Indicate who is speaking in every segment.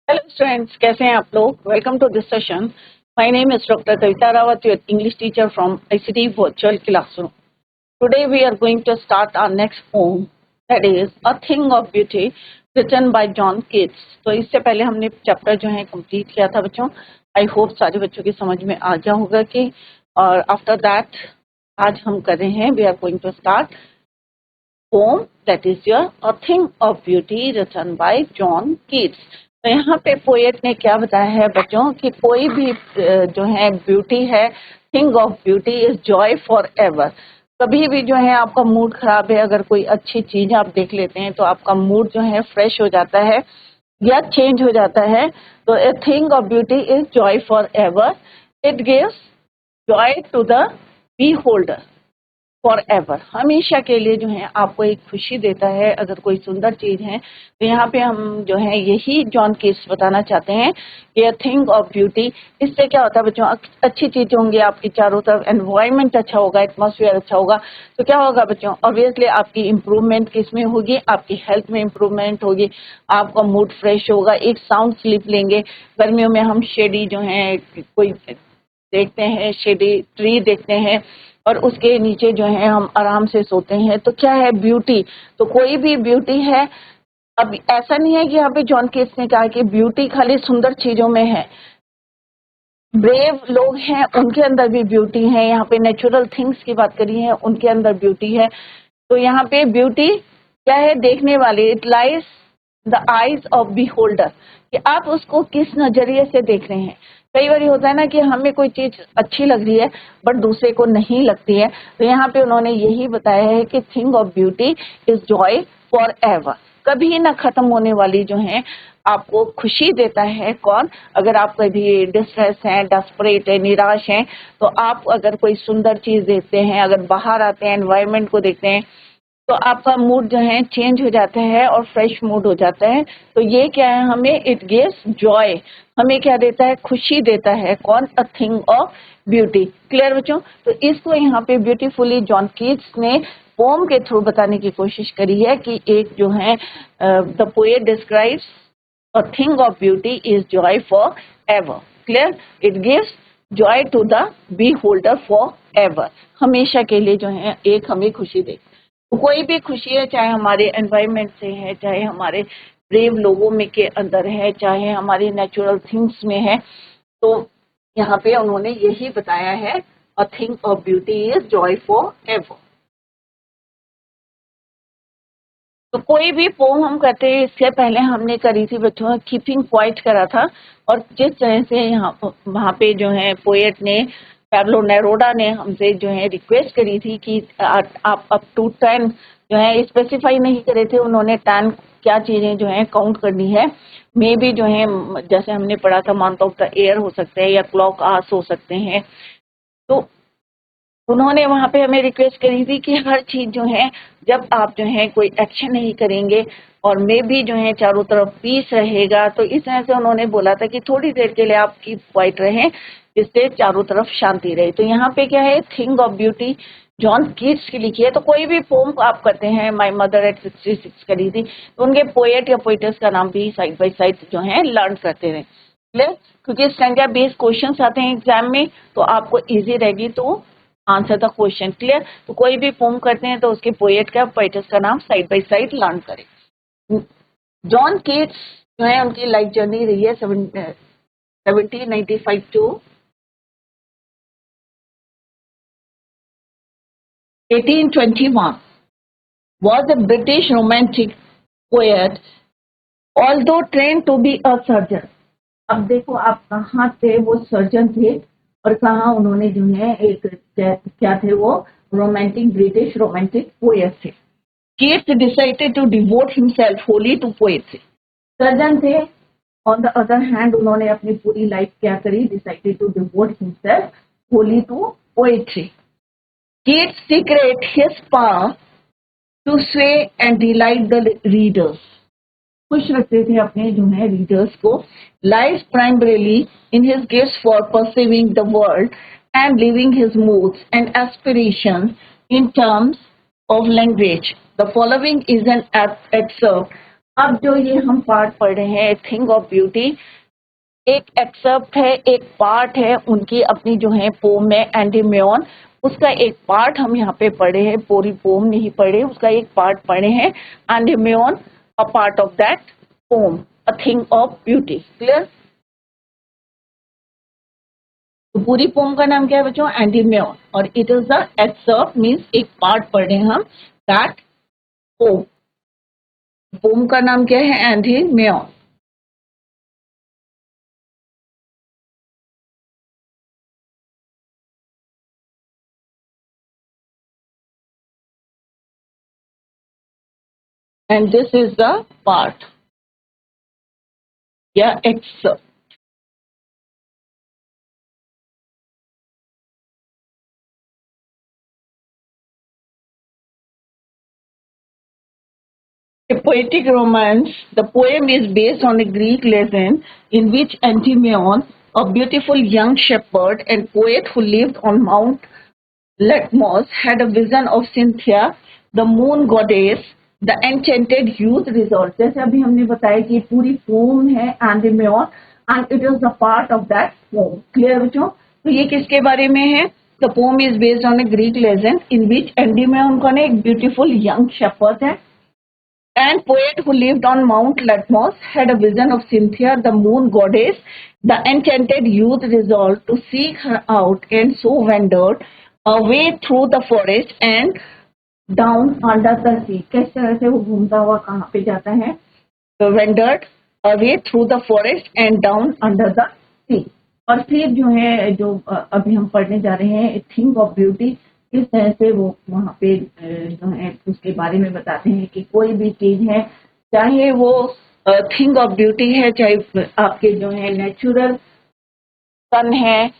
Speaker 1: Hello students, कैसे हैं आप लोग? Welcome to this session. My name is doctor Kavita Rawat, your English teacher from ICT virtual classroom. Today we are going to start our next poem, that is a thing of beauty, written by John Keats. तो इससे पहले हमने chapter जो है complete किया था बच्चों। I hope सारे बच्चों की समझ में आ गया होगा कि, और आफ्टर दैट आज हम कर रहे हैं, we are going to start poem that is your a thing of beauty written by John Keats. तो यहाँ पे पोएट ने क्या बताया है बच्चों कि कोई भी जो है ब्यूटी है, thing of beauty is joy for ever. कभी भी जो है आपका मूड खराब है, अगर कोई अच्छी चीज आप देख लेते हैं तो आपका मूड जो है फ्रेश हो जाता है या चेंज हो जाता है। तो a thing of beauty is joy for ever. It gives joy to the beholder for ever. हमेशा के लिए जो है आपको एक खुशी देता है अगर कोई सुंदर चीज है। तो यहाँ पे हम जो है यही जॉन कीट्स बताना चाहते हैं कि अ थिंग ऑफ ब्यूटी, इससे क्या होता है बच्चों, अच्छी चीजें होंगी आपकी चारों तरफ, एनवायरमेंट अच्छा होगा, एटमॉस्फेयर अच्छा होगा, तो क्या होगा बच्चों, ऑब्वियसली आपकी इंप्रूवमेंट किस में होगी, आपकी हेल्थ में इंप्रूवमेंट होगी, आपका मूड फ्रेश होगा। एक साउंड स्लीप लेंगे। गर्मियों में हम शेडी जो है कोई देखते हैं, शेडी ट्री देखते हैं और उसके नीचे जो है हम आराम से सोते हैं। तो क्या है ब्यूटी, तो कोई भी ब्यूटी है। अब ऐसा नहीं है कि यहाँ पे जॉन कीट्स ने कहा कि ब्यूटी खाली सुंदर चीजों में है। ब्रेव लोग हैं उनके अंदर भी ब्यूटी है। यहाँ पे नेचुरल थिंग्स की बात करी है, उनके अंदर ब्यूटी है। तो यहाँ पे ब्यूटी क्या है, देखने वाली, it lies the eyes of beholder, कि आप उसको किस नजरिए से देख रहे हैं। कई बार होता है ना कि हमें कोई चीज अच्छी लग रही है बट दूसरे को नहीं लगती है। तो यहाँ पे उन्होंने यही बताया है कि thing of beauty is joy for ever, कभी ना खत्म होने वाली जो है आपको खुशी देता है। कौन, अगर आप कभी डिस्ट्रेस हैं, डेस्परेट है, निराश हैं, तो आप अगर कोई सुंदर चीज देखते हैं, अगर बाहर आते हैं, एनवायरनमेंट को देखते हैं, तो आपका मूड जो है चेंज हो जाता है और फ्रेश मूड हो जाता है। तो ये क्या है, हमें इट गिव्स जॉय, हमें क्या देता है, खुशी देता है। कौन, a thing of beauty. Clear बच्चों? तो इसको यहाँ पे ब्यूटीफुली जॉन कीट्स ने पोम के थ्रू बताने की कोशिश करी है कि एक जो है the poet describes a thing of beauty is joy for ever. Clear? It gives joy to the beholder for ever, हमेशा के लिए जो है एक हमें खुशी दे। तो कोई भी खुशी है, चाहे हमारे एनवायरनमेंट से है, चाहे हमारे ब्रेव लोगों में के अंदर है, चाहे हमारी नेचुरल थिंग्स में है, तो यहाँ पे उन्होंने यही बताया है, a thing of beauty is joy for ever. तो कोई भी पोम हम करते हैं, इससे पहले हमने करी थी बच्चों कीपिंग क्वाइट करा था। और जिस तरह से यहाँ वहाँ पे जो है पोएट ने, पैब्लो नेरूदा ने हमसे जो है रिक्वेस्ट करी थी कि आप अप टू 10 जो है, स्पेसिफाई नहीं करे थे उन्होंने 10 क्या चीजें जो है काउंट करनी है। मे भी जो है जैसे हमने पढ़ा था मंथ ऑफ द ईयर हो सकते हैं या क्लॉक आवर्स हो सकते हैं। तो उन्होंने वहां पे हमें रिक्वेस्ट करी थी कि हर चीज जो है, जब आप जो है कोई एक्शन नहीं करेंगे और मे भी जो है चारों तरफ पीस रहेगा, तो इस तरह से उन्होंने बोला था कि थोड़ी देर के लिए आप कीप क्वाइट रहें, जिससे चारों तरफ शांति रहे। तो यहाँ पे क्या है, thing of beauty John Keats की लिखी है। तो कोई भी पोम आप करते हैं, माई मदर एट 66 करी थी, तो उनके पोएट या पोइटर्स का नाम भी साइड बाई साइड जो है लर्न करते रहे। क्लियर? क्योंकि स्टैंडा बेस्ड क्वेश्चन आते हैं एग्जाम में, तो आपको इजी रहेगी तो आंसर द क्वेश्चन। क्लियर? तो कोई भी पोम करते हैं तो उसके पोएट का, पोइटस का नाम साइड बाय साइड लर्न करें। जॉन कीट्स जो है उनकी लाइफ जर्नी रही है 1795 to 1821। was a British romantic poet, although trained to be a surgeon। अब देखो आप कहाँ थे, वो सर्जन थे, और कहाँ उन्होंने जो है एक क्या थे वो, रोमांटिक, ब्रिटिश रोमांटिक पोएट थे। Keats decided to devote himself wholly to poetry। Surgeon थे, ऑन द अदर हैंड उन्होंने अपनी पूरी लाइफ क्या करी, decided to devote himself wholly to poetry. Keats secret his power to sway and delight the readers. खुश रखते थे अपने जो है रीडर्स को। Life primarily in his gift for perceiving the world and living his moods and aspiration in terms of language। The following is an excerpt अब जो ये हम पार्ट पढ़ रहे हैं थिंग ऑफ ब्यूटी, एक एक्सेप्ट है, एक पार्ट है उनकी अपनी जो है पोम में एंटीमेन, उसका एक पार्ट हम यहाँ पे पढ़े हैं, पूरी पोम नहीं पढ़े, उसका एक पार्ट पढ़े हैं Endymion, a part of that poem, a thing of beauty. Clear? तो पूरी पोम का नाम क्या है बच्चों? एंटीमेन, और it is the except means एक पार्ट पढ़े हम दैट पोम। पोम का नाम क्या है? एंटीमेन। And this is the part, yeah, excerpt. A poetic romance, the poem is based on a Greek legend in which Antimeon, a beautiful young shepherd and poet who lived on Mount Latmos, had a vision of Cynthia, the moon goddess, the enchanted youth resort. जैसे अभी हमने बताया कि पूरी pome है एंटीमेन and it is the part of that poem. Clear बच्चों? तो ये किसके बारे में है? The poem is based on a Greek legend in which Endymion कौन है? एक beautiful young shepherd है and poet who lived on Mount Latmos, had a vision of Cynthia, the moon goddess. The enchanted youth resolved to seek her out and so wandered away through the forest and down under the sea. किस तरह से वो घूमता हुआ कहाँ पे जाता है? So wandered away through the forest and down under the sea. और फिर जो है जो अभी हम पढ़ने जा रहे हैं थिंग ऑफ ब्यूटी, किस तरह से वो वहाँ पे जो है उसके बारे में बताते हैं कि कोई भी चीज है, चाहे वो थिंग ऑफ ब्यूटी है, चाहे आपके जो है नेचुरल सन है,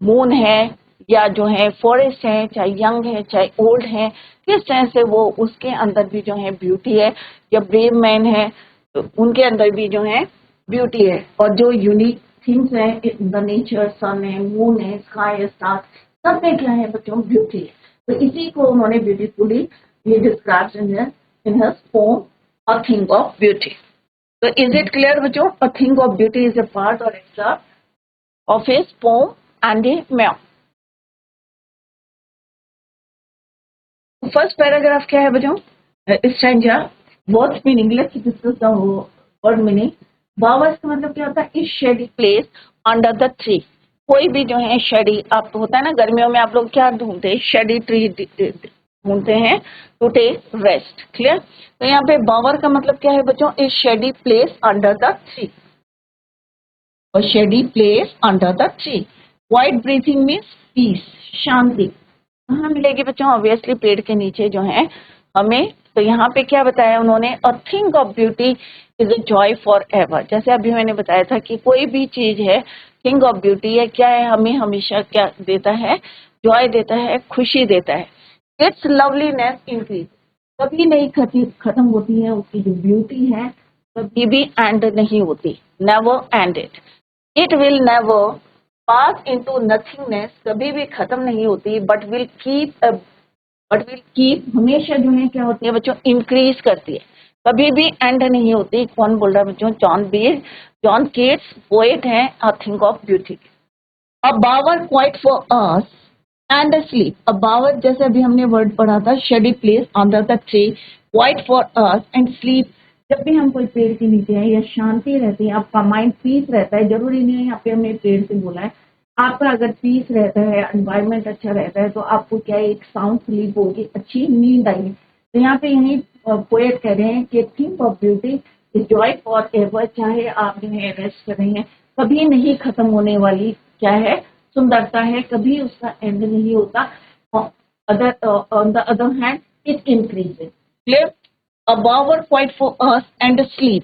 Speaker 1: मून है, या जो है फॉरेस्ट है, चाहे यंग है चाहे ओल्ड है, किस तरह से वो उसके अंदर भी जो है ब्यूटी है, या ब्रेव मैन है तो उनके अंदर भी जो है ब्यूटी है, और जो यूनिक थिंग्स है द नेचर, सन है, मून है, स्काई है, स्टार, सब में क्या है बच्चों? ब्यूटी है। तो इसी को उन्होंने ब्यूटीफुली ये describes in her poem a thing of beauty. तो इज इट क्लियर बच्चों? A thing of beauty is a part और extract of his poem Endymion. First paragraph क्या है बच्चों? Stanza, what's meaning, let's discuss the word meaning. Bowers का मतलब क्या होता है? Is shady place under the tree. कोई भी जो है शेडी, आप होता है ना गर्मियों में आप लोग क्या ढूंढते हैं? शेडी ट्री ढूंढते हैं टू टेक रेस्ट। क्लियर? तो यहाँ पे बावर का मतलब क्या है बच्चों? Is shady place under the tree, और shady place under the tree. Quiet breathing means peace, शांति। कहाँ मिलेगी बच्चों? ऑब्वियसली पेड़ के नीचे जो है हमें। तो यहाँ पे क्या बताया उन्होंने? अ thing of beauty is a joy for ever. जैसे अभी मैंने बताया था कि कोई भी चीज है थिंग ऑफ ब्यूटी है, क्या है? हमें हमेशा क्या देता है? जॉय देता है, खुशी देता है। इट्स लवलीनेस इंक्रीज, कभी नहीं खत्म होती है उसकी जो ब्यूटी है, कभी भी एंड नहीं होती, never ended. It will never pass into nothingness, कभी भी खत्म नहीं होती, बट विल कीप हमेशा जो है क्या होती है बच्चों? इंक्रीज करती है, कभी भी एंड नहीं होती। कौन बोल रहा है बच्चों? जॉन केट्स पोएट है, a thing of beauty. A bower quiet for us and sleep. A bower जैसे अभी हमने वर्ड पढ़ा था, shady place under the tree, quiet for us and sleep. जब भी हम कोई पेड़ के नीचे हैं या शांति रहती है, आपका माइंड पीस रहता है, जरूरी नहीं है यहाँ पे हमने पेड़ से बोला है, आपका अगर पीस रहता है, एनवायरमेंट अच्छा रहता है, तो आपको क्या है? एक साउंड स्लीप होगी, अच्छी नींद आएगी। तो यहाँ पे यही पोएट कह रहे हैं कि think of beauty is joy for ever. चाहे आप जो है रेस्ट कर रहे हैं, कभी नहीं खत्म होने वाली क्या है? सुंदरता है, कभी उसका एंड नहीं होता। On the other hand it increases. Clear? A bower quiet for us and sleep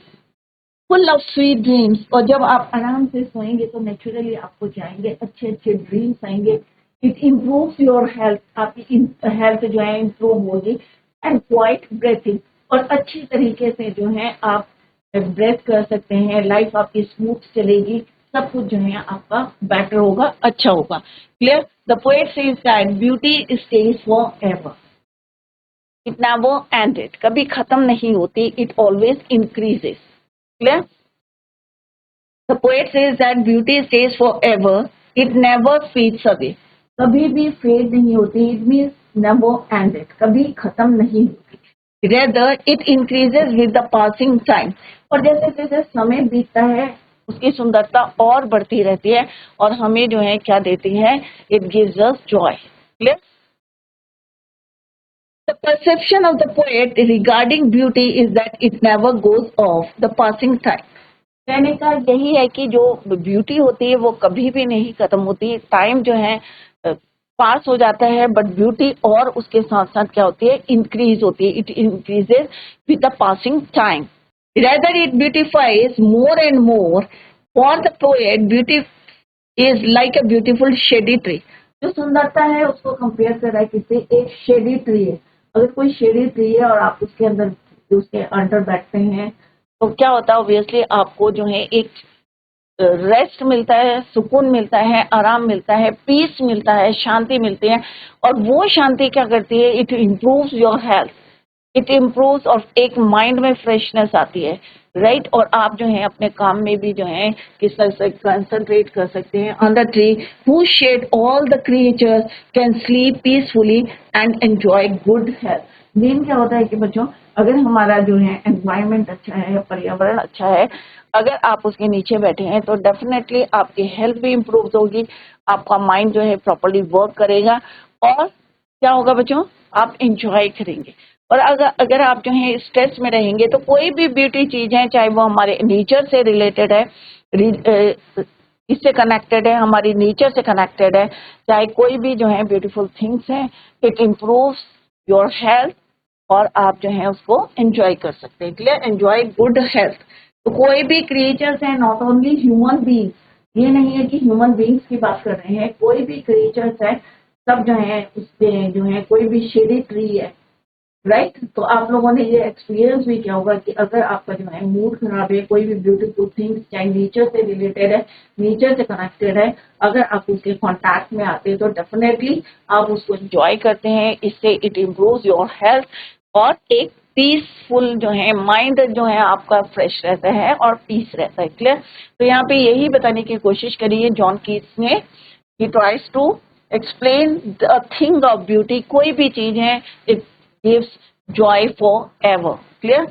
Speaker 1: full of sweet dreams. और जब आप आराम से सोएंगे तो नेचुरली आपको जाएंगे अच्छे अच्छे ड्रीम्स आएंगे। इट इम्प्रूव्स योर हेल्थ, आपकी हेल्थ जो है इम्प्रूव होगी। एंड क्वाइट ब्रेथिंग, और अच्छी तरीके से जो है आप ब्रेथ कर सकते हैं, लाइफ आपकी स्मूथ चलेगी, सब कुछ जो है आपका बेटर होगा, अच्छा होगा। Clear? The poet says that beauty stage for ever. It never ended, कभी खत्म नहीं होती, it always increases. Clear? The poet says that beauty stage for ever, it never fades away, कभी भी फेड नहीं होती, इट मीन्स नेवर एंडेड, कभी खत्म नहीं होती। Rather it increases with the passing time, और जैसे जैसे समय बीतता है उसकी सुंदरता और बढ़ती रहती है और हमें जो है क्या देती है, it gives us Joy. Clear? The perception of the poet regarding beauty is that it never goes off the passing time. कहने का यही है कि जो ब्यूटी होती है वो कभी भी नहीं खत्म होती, टाइम जो है पास हो जाता है, बट ब्यूटी और उसके साथ साथ क्या होती है, इंक्रीज होती है, it increases with the passing time. Rather it beautifies more and more. For the poet, beauty is like a beautiful shady tree. जो सुंदरता है उसको कंपेयर कर रहा है किसी एक शेडी ट्री है। अगर कोई शेडी ट्री है और आप उसके अंडर बैठते हैं तो क्या होता है, ऑब्वियसली आपको जो है एक रेस्ट मिलता है, सुकून मिलता है, आराम मिलता है, पीस मिलता है, शांति मिलती है। और वो शांति क्या करती है, it improves your health, it improves, और एक माइंड में फ्रेशनेस आती है, राइट? और आप जो है अपने काम में भी जो है किस तरह से कंसंट्रेट कर सकते हैं। On the tree who shade all the creatures can sleep peacefully and enjoy good health. Main क्या होता है कि बच्चों, अगर हमारा जो है एनवायरमेंट अच्छा है, पर्यावरण अच्छा है, अगर आप उसके नीचे बैठे हैं तो डेफिनेटली आपकी हेल्थ भी इम्प्रूव होगी, आपका माइंड जो है प्रॉपर्ली वर्क करेगा, और क्या होगा बच्चों, आप इंजॉय करेंगे। और अगर आप जो है स्ट्रेस में रहेंगे तो कोई भी ब्यूटी चीज है, चाहे वो हमारे नेचर से रिलेटेड है, इससे कनेक्टेड है, हमारी नेचर से कनेक्टेड है, चाहे कोई भी जो है ब्यूटीफुल थिंग्स है, इट इम्प्रूव्स योर हेल्थ और आप जो है उसको एंजॉय कर सकते हैं। क्लियर? Enjoy good health. तो कोई भी क्रिएचर्स है, नॉट ओनली ह्यूमन बींग्स, ये नहीं है कि ह्यूमन बींग्स की बात कर रहे हैं, कोई भी क्रिएचर्स है, सब जो है उसके जो है, कोई भी शेडी ट्री है, राइट? तो आप लोगों ने ये एक्सपीरियंस भी किया होगा कि अगर आपका जो है मूड खराब है, कोई भी ब्यूटीफुल थिंग्स चाहे नेचर से रिलेटेड है, नेचर से कनेक्टेड है, अगर आप उसके कांटेक्ट में आते हैं तो डेफिनेटली आप उसको एंजॉय करते हैं, इससे इट इम्प्रूव्स योर हेल्थ और एक पीसफुल जो है माइंड जो है आपका फ्रेश रहता है और पीस रहता है। क्लियर? तो यहाँ पे यही बताने की कोशिश करी है जॉन कीट्स ने, he tries to explain the thing of beauty, कोई भी चीज है, it gives joy forever. Clear?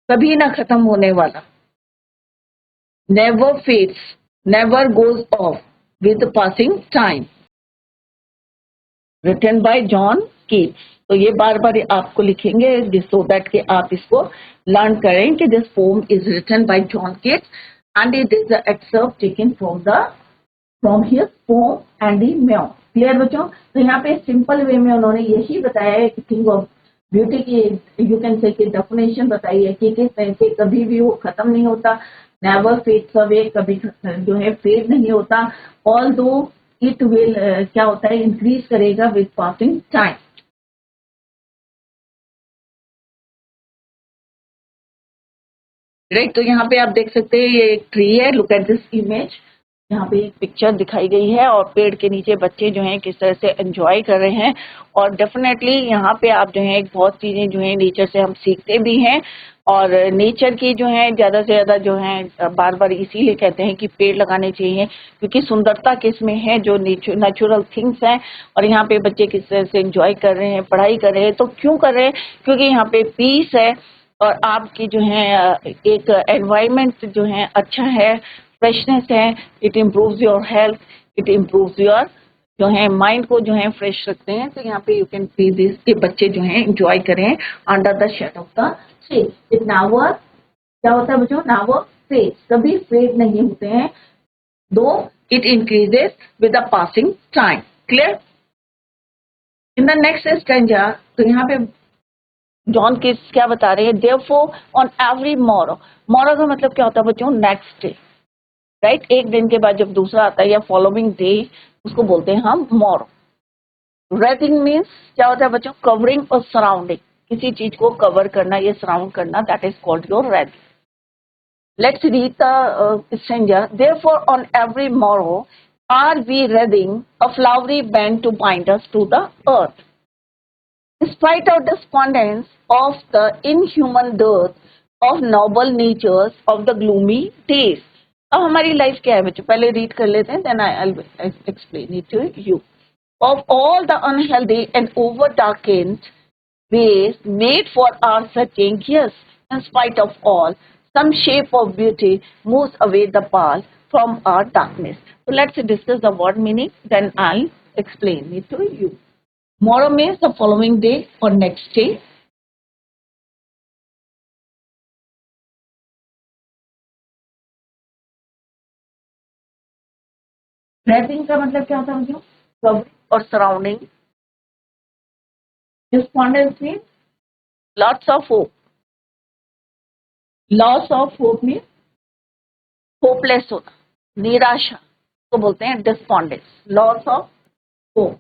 Speaker 1: कभी ना खत्म होने वाला, never fades, never goes off with passing time. Written by John Keats. तो ये बार बार आपको लिखेंगे सो दैट कि आप इसको लर्न करें कि this poem is written by John Keats and it is the excerpt taken from his poem Endymion. Clear बच्चों? तो यहाँ पे सिंपल वे में उन्होंने यही बताया है कि थिंग ऑफ ब्यूटी की यू कैन से की डेफिनेशन बताई है कि किस तरह से कभी भी वो खत्म नहीं होता, नेवर फेड्स अवे, कभी जो है फेड नहीं होता, ऑल दो इट विल क्या होता है, इंक्रीज करेगा विद पासिंग टाइम। राइट? तो यहाँ पे आप देख सकते हैं ये एक ट्री है, लुक एट दिस इमेज, यहाँ पे एक पिक्चर दिखाई गई है और पेड़ के नीचे बच्चे जो हैं किस तरह से एंजॉय कर रहे हैं। और डेफिनेटली यहाँ पे आप जो है बहुत चीजें जो है नेचर से हम सीखते भी हैं, और नेचर की जो है ज्यादा से ज्यादा जो है बार बार इसीलिए कहते हैं कि पेड़ लगाने चाहिए, क्योंकि सुंदरता किसमें है, जो नेचुरल थिंग्स हैं। और यहाँ पे बच्चे किस तरह से एंजॉय कर रहे हैं, पढ़ाई कर रहे हैं, तो क्यों कर रहे हैं, क्योंकि यहाँ पे पीस है और आपकी जो है एक एनवायरमेंट जो है अच्छा है, फ्रेशनेस है, it improves your health, it improves your जो है माइंड को जो है फ्रेश रखते हैं। तो यहाँ पे यू कैन सी दिस कि बच्चे जो है एंजॉय करें under the shade of the tree. It never क्या होता है बच्चों, नेवर फेड, कभी फेड नहीं होते हैं, दो it increases with the passing time. Clear? In the next stanza, तो यहाँ पे जॉन किट्स क्या बता रहे हैं, therefore on every Morrow, Morrow का मतलब क्या होता है बच्चों, नेक्स्ट डे, राइट? एक दिन के बाद जब दूसरा आता है या फॉलोइंग डे, उसको बोलते हैं हम मॉरो। रेथिंग मीन्स क्या होता है बच्चों, कवरिंग और सराउंडिंग, किसी चीज को कवर करना या सराउंड करना, that is called your wreathing. Let's read the stanza, therefore on every morrow are we wreathing a flowery band to bind us to the earth. Despite of despondence of the inhuman dearth of noble natures of the gloomy days. अब हमारी life क्या है बच्चों, पहले read कर लेते हैं, then I explain it to you. Of all the unhealthy and over darkened ways made for our searching, yes, in spite of all, some shape of beauty moves away the pall from our darkness. So let's discuss the word meaning, then I'll explain it to you. Tomorrow means the following day or next day. Dressing का मतलब क्या होता है बच्चों? Covering or surrounding. Despondence means lots of hope. Loss of hope means hopeless होना, निराशा को बोलते हैं despondence. Loss of hope,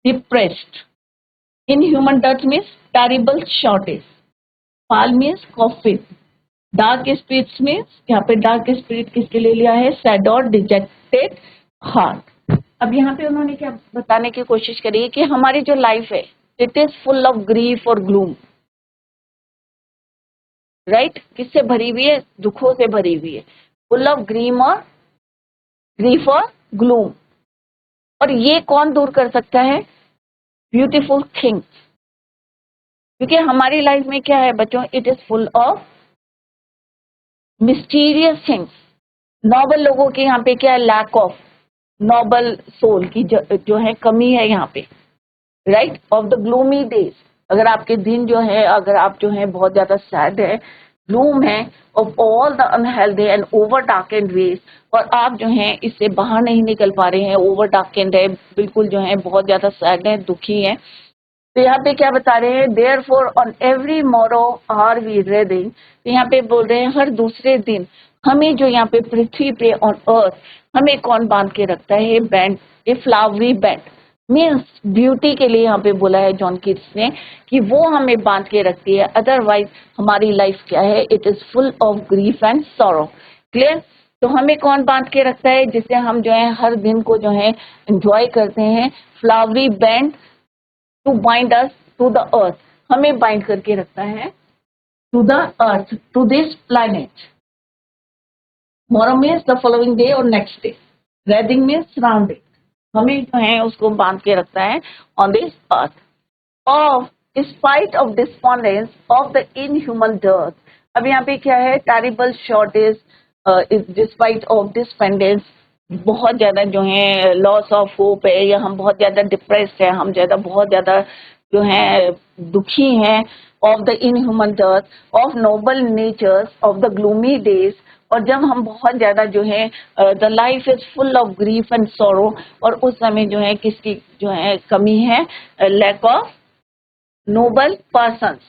Speaker 1: depressed. Inhuman डेथ means terrible shortage. Pall means coffin. Dark spirits means, यहाँ पे डार्क स्पिरिट किसके लिए लिया है? सैड और डिजेक्टेड हार्ट. अब यहाँ पे उन्होंने क्या बताने की कोशिश करी है कि हमारी जो लाइफ है it is full of grief और ग्लूम. राइट, किससे भरी हुई है? दुखों से भरी हुई है. फुल ऑफ ग्रीफ और ग्लूम. और ये कौन दूर कर सकता है? Beautiful things. क्योंकि हमारी लाइफ में क्या है बच्चों? It is full of mysterious things. Noble लोगों के यहाँ पे क्या है? लैक ऑफ नॉबल सोल की जो है कमी है यहाँ पे. Right, of the gloomy days. अगर आपके दिन जो है, अगर आप जो है बहुत ज्यादा सैड है, ग्लूम है, of all the unhealthy and over darkened ways, और आप जो है इससे बाहर नहीं निकल पा रहे हैं, ओवर डार्केंड है, बिल्कुल जो है बहुत ज्यादा सैड है, दुखी है. तो यहाँ पे क्या बता रहे हैं? Therefore on every morrow are we wreathing. तो यहाँ पे बोल रहे हैं हर दूसरे दिन हमें जो यहाँ पे पृथ्वी पे ऑन अर्थ हमें कौन बांध के रखता है? बैंड, ए फ्लावरी बैंड. मीन्स ब्यूटी के लिए यहाँ पे बोला है जॉन कीट्स ने कि वो हमें बांध के रखती है. अदरवाइज हमारी लाइफ क्या है? It is full of grief and sorrow. Clear? तो हमें कौन बांध के रखता है? जिससे हम जो है हर दिन को जो है एंजॉय करते हैं. Flowery band to bind us to the earth. हमें बाइंड करके रखता है to the earth, to this planet. Morrow means the following day और next day. Wreathing means surrounding. हमें जो है उसको बांध के रखता है on this earth. Of spite of despondence of the inhuman dearth. अब यहाँ पे क्या है? Terrible shortage is despite of despondence. बहुत ज्यादा जो है लॉस ऑफ होप है, या हम बहुत ज्यादा डिप्रेस्ड है, हम बहुत ज्यादा जो है दुखी हैं. Of the inhuman dearth of noble natures of the gloomy days. और जब हम बहुत ज्यादा जो है the life is full of grief and sorrow, और उस समय जो है किसकी जो है कमी है? Lack of noble persons,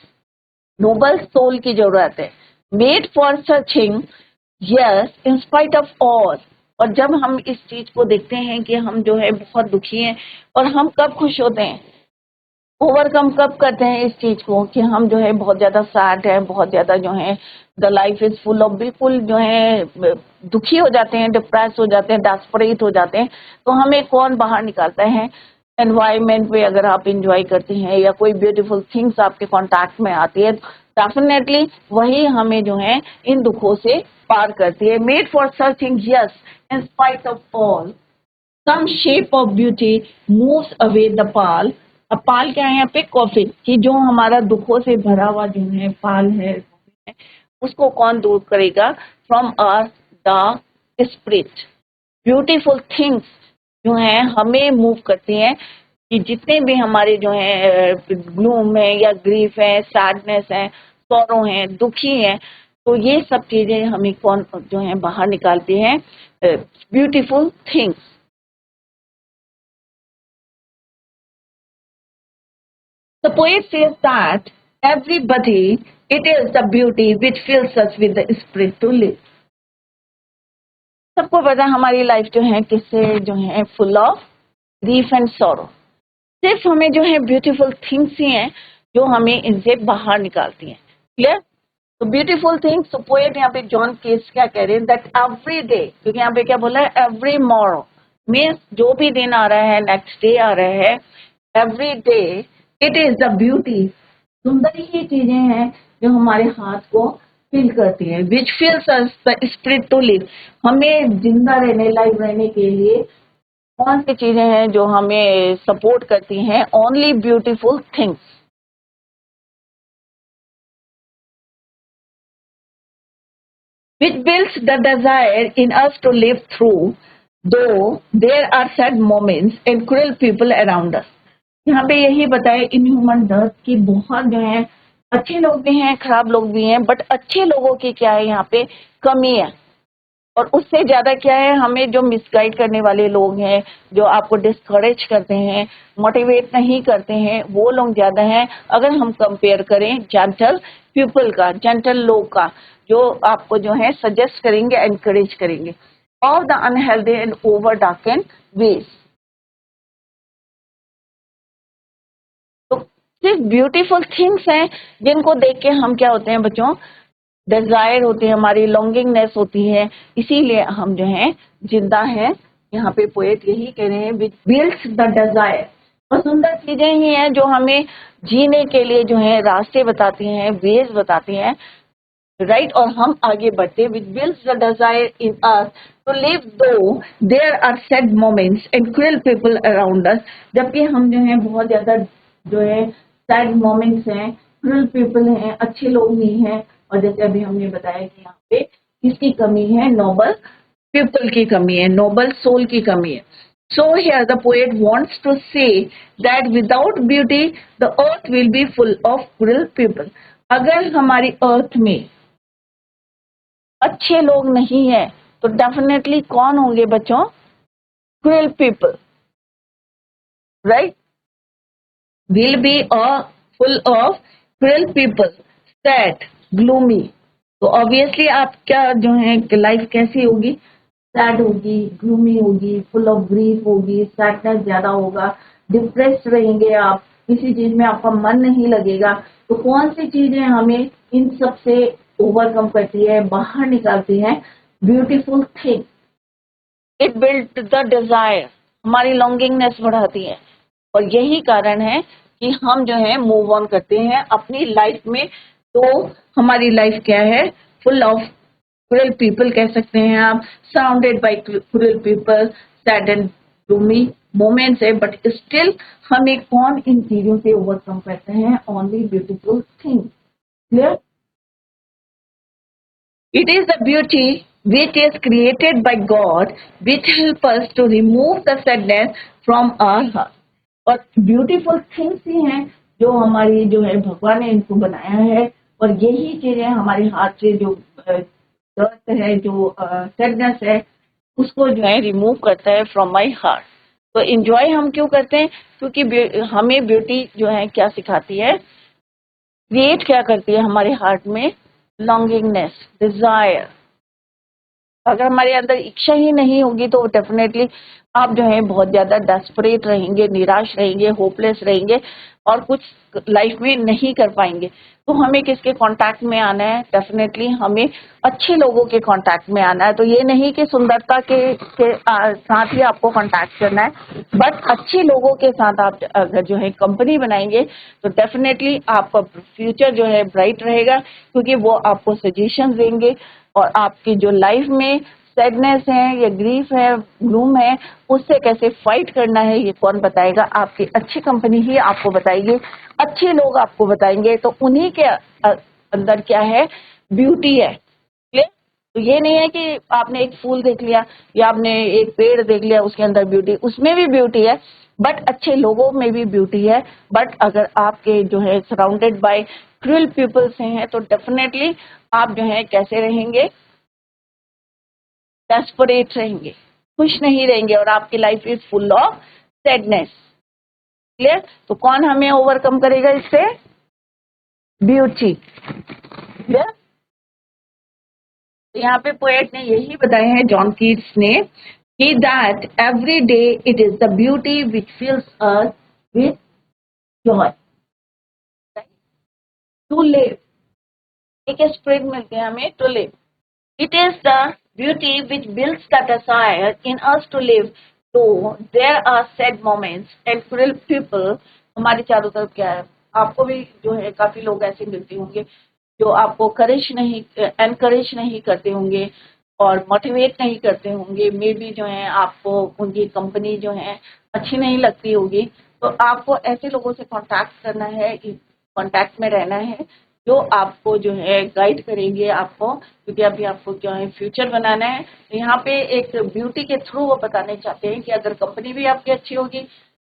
Speaker 1: noble soul की जरूरत है. Made for searching, yes, in spite of all. और जब हम इस चीज को देखते हैं कि हम जो है बहुत दुखी हैं, और हम कब खुश होते हैं? ओवरकम कब करते हैं इस चीज को कि हम जो है बहुत ज्यादा सैड है, बहुत ज्यादा जो है the life is full of, बिल्कुल जो है दुखी हो जाते हैं, डिप्रेस हो जाते हैं, डेस्परेट हो जाते हैं. तो हमें कौन बाहर निकालता है? एनवायरमेंट में अगर आप इंजॉय करते हैं या कोई ब्यूटीफुल थिंग्स आपके कांटेक्ट में आती है, डेफिनेटली वही हमें जो है इन दुखों से पार करती है. Made for searching, yes, in spite of all, some shape of beauty moves away the pall. अब पाल क्या है यहाँ पे? कॉफिन. कि जो हमारा दुखों से भरा हुआ जो है पाल है, उसको कौन दूर करेगा? From our the spirit. Beautiful things जो है हमें मूव करती हैं, कि जितने भी हमारे जो है ग्लूम है या ग्रीफ है, सैडनेस है, सॉरो है, दुखी है, तो ये सब चीजें हमें कौन जो है बाहर निकालती हैं? Beautiful things. The poet says that everybody, it is the beauty which fills us with the spirit to live. सबको पता हमारी लाइफ जो है किससे जो है full of grief and sorrow. सिर्फ हमें जो है ब्यूटीफुल थिंग्स ही हैं जो हमें इनसे बाहर निकालती हैं. क्लियर? तो ब्यूटीफुल थिंग्स. तो पोएट यहाँ पे जॉन केट्स क्या कह रहे हैं? दैट एवरी डे, क्योंकि यहाँ पे क्या बोला है? एवरी मॉरो मीन्स जो भी दिन आ रहा है, नेक्स्ट डे आ रहा है. Every day it is the beauty, सुंदर ही चीजें हैं जो हमारे हाथ को फील करती है, which feels us the spirit to live, हमें जिंदा रहने, लाइव रहने के लिए कौन सी चीजें हैं जो हमें सपोर्ट करती हैं? Only beautiful things, which builds the desire in us to live through, though there are sad moments and cruel people around us. यहाँ पे यही बताए इन ह्यूमन डर्थ की बहुत जो है अच्छे लोग भी हैं, खराब लोग भी हैं, बट अच्छे लोगों की क्या है यहाँ पे कमी है, और उससे ज्यादा क्या है, हमें जो मिसगाइड करने वाले लोग हैं, जो आपको डिस्करेज करते हैं, मोटिवेट नहीं करते हैं, वो लोग ज्यादा हैं अगर हम कंपेयर करें जेंटल पीपल का, जेंटल लोग का, जो आपको जो है सजेस्ट करेंगे, एनकरेज करेंगे of the unhealthy and over darken ways. तो सिर्फ ब्यूटीफुल थिंग्स हैं जिनको देख के हम क्या होते हैं बच्चों, डिजायर होती है, हमारी लॉन्गिंगनेस होती है, इसीलिए हम जो है जिंदा हैं। यहाँ पे पोएट यही कह रहे हैं, विच बिल्ड्स द डिजायर, और सुंदर चीजें ही हैं जो हमें जीने के लिए जो है रास्ते बताती हैं, वेज बताती हैं, राइट, और हम आगे बढ़ते हैं, which builds the desire in us to live though there are sad moments and cruel people around us, जबकि हम जो है बहुत ज्यादा जो है सैड मोमेंट्स हैं, क्रूअल पीपल हैं, अच्छे लोग नहीं हैं, और जैसे अभी हमने बताया कि यहाँ पे किसकी कमी है, नोबल पीपल की कमी है, नोबल सोल की कमी है। So here the poet wants to say that without beauty the earth will be full of cruel people. अगर हमारी अर्थ में अच्छे लोग नहीं है तो डेफिनेटली कौन होंगे बच्चों, cruel people, right, will be a full of cruel people, sad, gloomy. तो ऑब्वियसली आप क्या जो है लाइफ कैसी होगी, सैड होगी, ग्लूमी होगी, फुल ऑफ ग्रीफ होगी, सैडनेस ज्यादा होगा, डिप्रेस्ड रहेंगे आप, किसी चीज में आपका मन नहीं लगेगा। तो कौन सी चीजें हमें इन सब से ओवरकम करती है, बाहर निकालती है, beautiful thing, it build the desire, हमारी लॉन्गिंगनेस बढ़ाती है, और यही कारण है कि हम जो है मूव ऑन करते हैं अपनी लाइफ में। तो हमारी लाइफ क्या है, फुल ऑफ क्रूअल पीपल कह सकते हैं आप, surrounded by cruel people, sad and gloomy moments है, बट स्टिल हमें कौन इन चीजों से ओवरकम करते हैं, only beautiful thing, clear. It is the beauty which is created by God which help us to remove the sadness from our heart. और beautiful things ही हैं जो हमारी जो है भगवान ने इनको बनाया है, और यही चीजें हमारे हाथ से जो दर्द है, जो सैडनेस है, उसको जो है रिमूव करता है फ्रॉम माय हार्ट। तो एंजॉय हम क्यों करते हैं, क्योंकि हमें ब्यूटी जो है क्या सिखाती है, क्रिएट क्या करती है हमारे हार्ट में, लॉन्गिंगनेस, डिजायर। अगर हमारे अंदर इच्छा ही नहीं होगी तो डेफिनेटली आप जो है बहुत ज्यादा डेस्परेट रहेंगे, निराश रहेंगे, होपलेस रहेंगे, और कुछ लाइफ में नहीं कर पाएंगे। तो हमें किसके कांटेक्ट में आना है, डेफिनेटली हमें अच्छे लोगों के कांटेक्ट में आना है। तो ये नहीं कि सुंदरता के साथ ही आपको कांटेक्ट करना है, बट अच्छे लोगों के साथ आप अगर जो है कंपनी बनाएंगे तो डेफिनेटली आपका फ्यूचर जो है ब्राइट रहेगा, क्योंकि वो आपको सजेशन देंगे, और आपकी जो लाइफ में सैडनेस है या ग्रीफ है, ग्लूम है, उससे कैसे फाइट करना है ये कौन बताएगा, आपकी अच्छी कंपनी ही आपको बताएगी, अच्छे लोग आपको बताएंगे। तो उन्हीं के अंदर क्या है, ब्यूटी है, क्लियर। तो ये नहीं है कि आपने एक फूल देख लिया या आपने एक पेड़ देख लिया उसके अंदर ब्यूटी, उसमें भी ब्यूटी है, बट अच्छे लोगों में भी ब्यूटी है। बट अगर आपके जो है सराउंडेड बाय क्रूअल पीपल से हैं तो डेफिनेटली आप जो है कैसे रहेंगे, डेस्परेट रहेंगे, खुश नहीं रहेंगे, और आपकी life is full of sadness, clear. तो कौन हमें ओवरकम करेगा इससे, ब्यूटी, क्लियर। तो यहाँ पे पोएट ने यही बताया है, जॉन कीट्स ने, कि that every day it is the beauty which fills us with joy to live, एक स्पिरिट मिलती है हमें to live. It is the beauty which builds the desire in us to live, though there are sad moments and cruel people हमारे चारों तरफ क्या है, आपको भी जो है काफी लोग ऐसे मिलते होंगे जो आपको एनकरेज नहीं करते होंगे और मोटिवेट नहीं करते होंगे, मे बी जो है आपको उनकी कंपनी जो है अच्छी नहीं लगती होगी। तो आपको ऐसे लोगों से कांटेक्ट करना है, कांटेक्ट में रहना है, जो आपको जो है गाइड करेंगे आपको, क्योंकि अभी आपको क्या है फ्यूचर बनाना है। तो यहाँ पे एक ब्यूटी के थ्रू वो बताने चाहते हैं कि अगर कंपनी भी आपकी अच्छी होगी,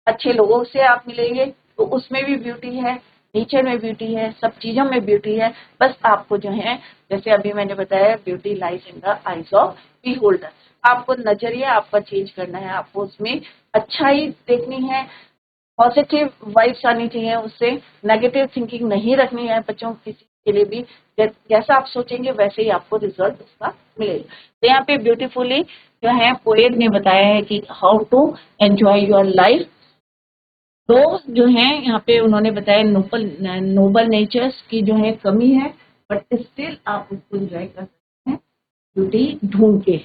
Speaker 1: अच्छे लोगों से आप मिलेंगे, तो उसमें भी ब्यूटी है, नेचर में ब्यूटी है, सब चीजों में ब्यूटी है। बस आपको जो है, जैसे अभी मैंने बताया, beauty lies in the eyes of beholder. आपको नजरिया आपका चेंज करना है, आपको उसमें अच्छाई देखनी है, पॉजिटिव वाइब्स आनी चाहिए, उससे नेगेटिव थिंकिंग नहीं रखनी है। बच्चों किसी के लिए भी जैसा आप सोचेंगे वैसे ही आपको रिजल्ट उसका मिलेगा। तो यहाँ पे ब्यूटीफुली जो है पोएट ने बताया है कि how to enjoy your life. तो जो है यहाँ पे उन्होंने बताया नोबल नेचर्स की जो है कमी है, बट स्टिल आप उसको एंजॉय कर सकते हैं ब्यूटी ढूंढ के।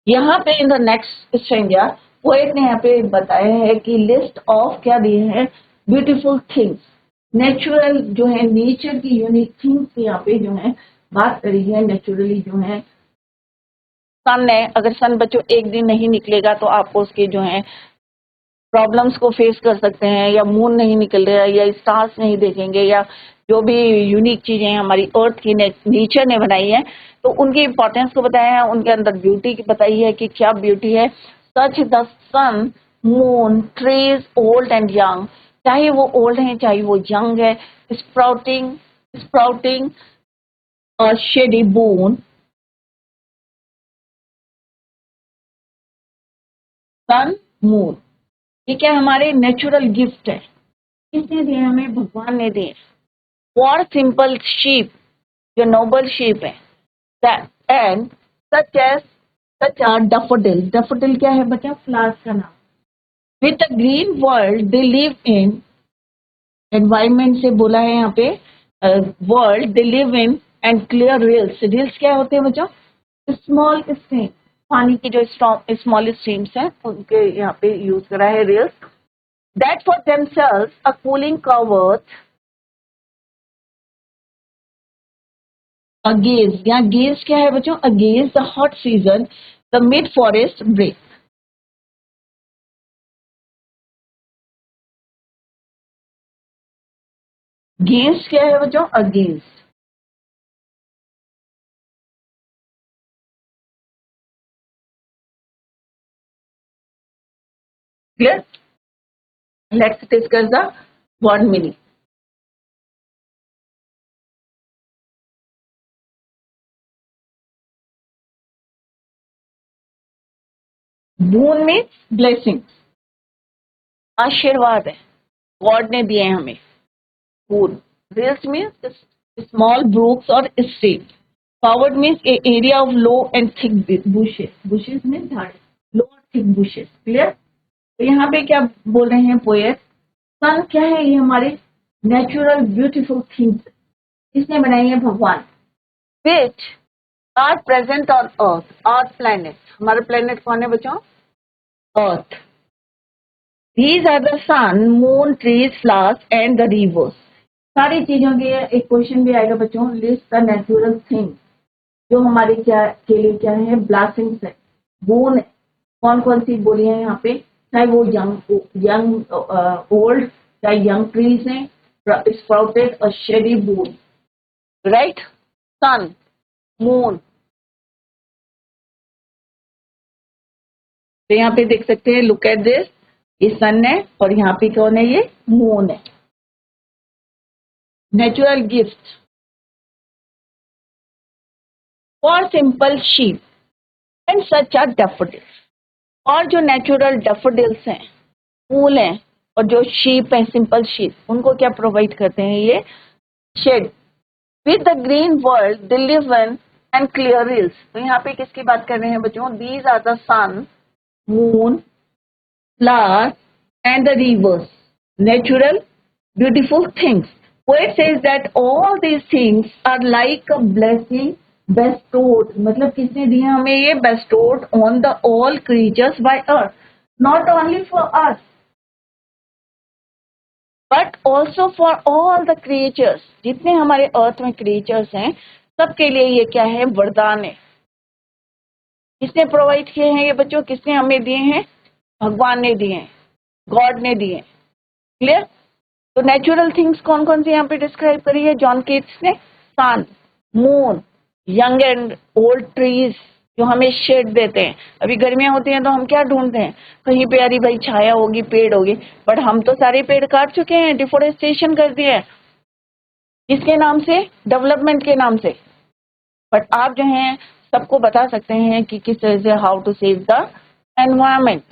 Speaker 1: यहाँ पे in the next stranger poet ने यहाँ पे बताया है कि लिस्ट ऑफ क्या दिए हैं, ब्यूटीफुल थिंग्स, नेचुरल जो है नेचर की यूनिक थिंग्स यहाँ पे जो है बात करी है। नेचुरली जो है सन है, अगर सन बच्चों एक दिन नहीं निकलेगा तो आपको उसके जो है प्रॉब्लम्स को फेस कर सकते हैं, या मून नहीं निकल रहा है, या स्टार्स नहीं देखेंगे, या जो भी यूनिक चीजें हमारी अर्थ की नेचर ने बनाई है, तो उनकी इंपॉर्टेंस को बताया है, उनके अंदर ब्यूटी की बताई है कि क्या ब्यूटी है। Such the sun, moon, trees, old and young, चाहे वो ओल्ड है चाहे वो यंग है, स्प्राउटिंग स्प्राउटिंग और शेडी बोन, सन, मून, ये क्या हमारे नेचुरल गिफ्ट है। किसने दिए हमें? भगवान ने दिए। फॉर सिंपल शीप, जो नोबल शीप है, and such as such are daffodil, daffodil क्या है बच्चा? फ्लावर्स का नाम। With the green world they live in, environment से बोला है यहाँ पे, world they live in and clear rills, rills क्या होते हैं बच्चों? स्मॉल स्ट्रीम, पानी की जो स्मॉल स्ट्रीम्स हैं उनके यहाँ पे यूज करा है reels. That for themselves a cooling covered against, यहाँ against क्या है बच्चों? against the hot season the mid forest break, against क्या है बच्चों? against, clear? Let's discuss the word meaning. boon means blessing, आशीर्वाद है, गॉड ने दिए हैं हमें। boon, rills means small brooks or streams, covered means a area of low and thick bushes, bushes means झाड़, low और thick bushes, clear? तो यहाँ पे क्या बोल रहे हैं पोएट? सन क्या है? ये हमारे नेचुरल ब्यूटीफुल थिंग्स किसने बनाई है? भगवान। Which are present on earth, earth planet, हमारा प्लैनेट कौन है बच्चों? Earth. These are the sun, moon, trees, flowers and the rivers. सारी चीजों के एक क्वेश्चन भी आएगा बच्चों, लिस्ट द नेचुरल थिंग्स जो हमारे क्या के लिए क्या है? ब्लॉसम्स है। बून कौन कौन सी बोली है यहाँ पे? चाहे वो यंग यंग ओल्ड, चाहे यंग ट्रीज हैं, स्प्राउटेड और शेडी बून, राइट? सन, मून, तो यहाँ पे देख सकते हैं, लुक एट दिस, ये सन है और यहाँ पे कौन है? ये मून है। Natural gift for simple sheep and such are daffodils, और जो नेचुरल डैफोडिल्स हैं, फूल हैं, और जो शीप है, सिंपल शीप, उनको क्या प्रोवाइड करते हैं? ये shade. With the green world they live in and clear hills, तो यहाँ पे किसकी बात कर रहे हैं बच्चों? These are the sun, moon, flowers and the rivers, natural, beautiful things. Poet says that all these things are like a blessing bestowed मतलब किसने दिए हमें ये? bestowed on the all creatures by earth, not only for us but also for all the creatures, जितने हमारे अर्थ में creatures हैं सबके लिए ये क्या है? वरदान है। किसने प्रोवाइड किए हैं ये बच्चों? किसने हमें दिए हैं? भगवान ने दिए हैं, गॉड ने दिए हैं। क्लियर? तो नेचुरल थिंग्स कौन कौन सी यहाँ पे डिस्क्राइब करी है जॉन केट्स ने? Sun, moon, young and old trees जो हमें शेड देते हैं। अभी गर्मियां होती हैं तो हम क्या ढूंढते हैं? कहीं पे अरे भाई छाया होगी, पेड़ होगी, बट हम तो सारे पेड़ काट चुके हैं, डिफोरेस्टेशन कर दिया है। किसके नाम से? डेवलपमेंट के नाम से। बट आप जो हैं सबको बता सकते हैं कि किस तरह से how to save the environment,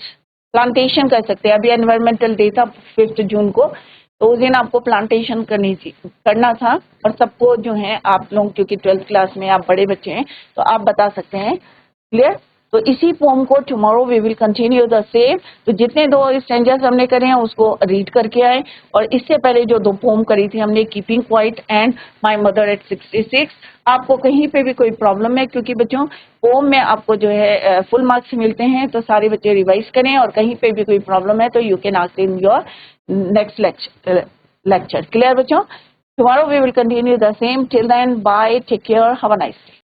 Speaker 1: plantation कर सकते हैं। अभी एनवायरमेंटल डे था 5 जून को, तो उस दिन आपको प्लांटेशन करना था। और सबको जो है आप लोग क्योंकि 12th क्लास में आप बड़े बच्चे हैं तो आप बता सकते हैं। क्लियर? तो इसी पोम को tomorrow we will continue the same. तो जितने 2 स्टैंजर्स हमने करे हैं उसको रीड करके आए। और इससे पहले जो 2 पोम करी थी हमने, keeping quiet and my mother eight 66, आपको कहीं पे भी कोई प्रॉब्लम है, क्योंकि बच्चों पोम में आपको जो है फुल मार्क्स मिलते हैं, तो सारे बच्चे रिवाइज करें। और कहीं पे भी कोई प्रॉब्लम है तो you can ask in your next lecture. Clear बच्चों? Tomorrow we will continue the same. Till then, bye, take care, have a nice day.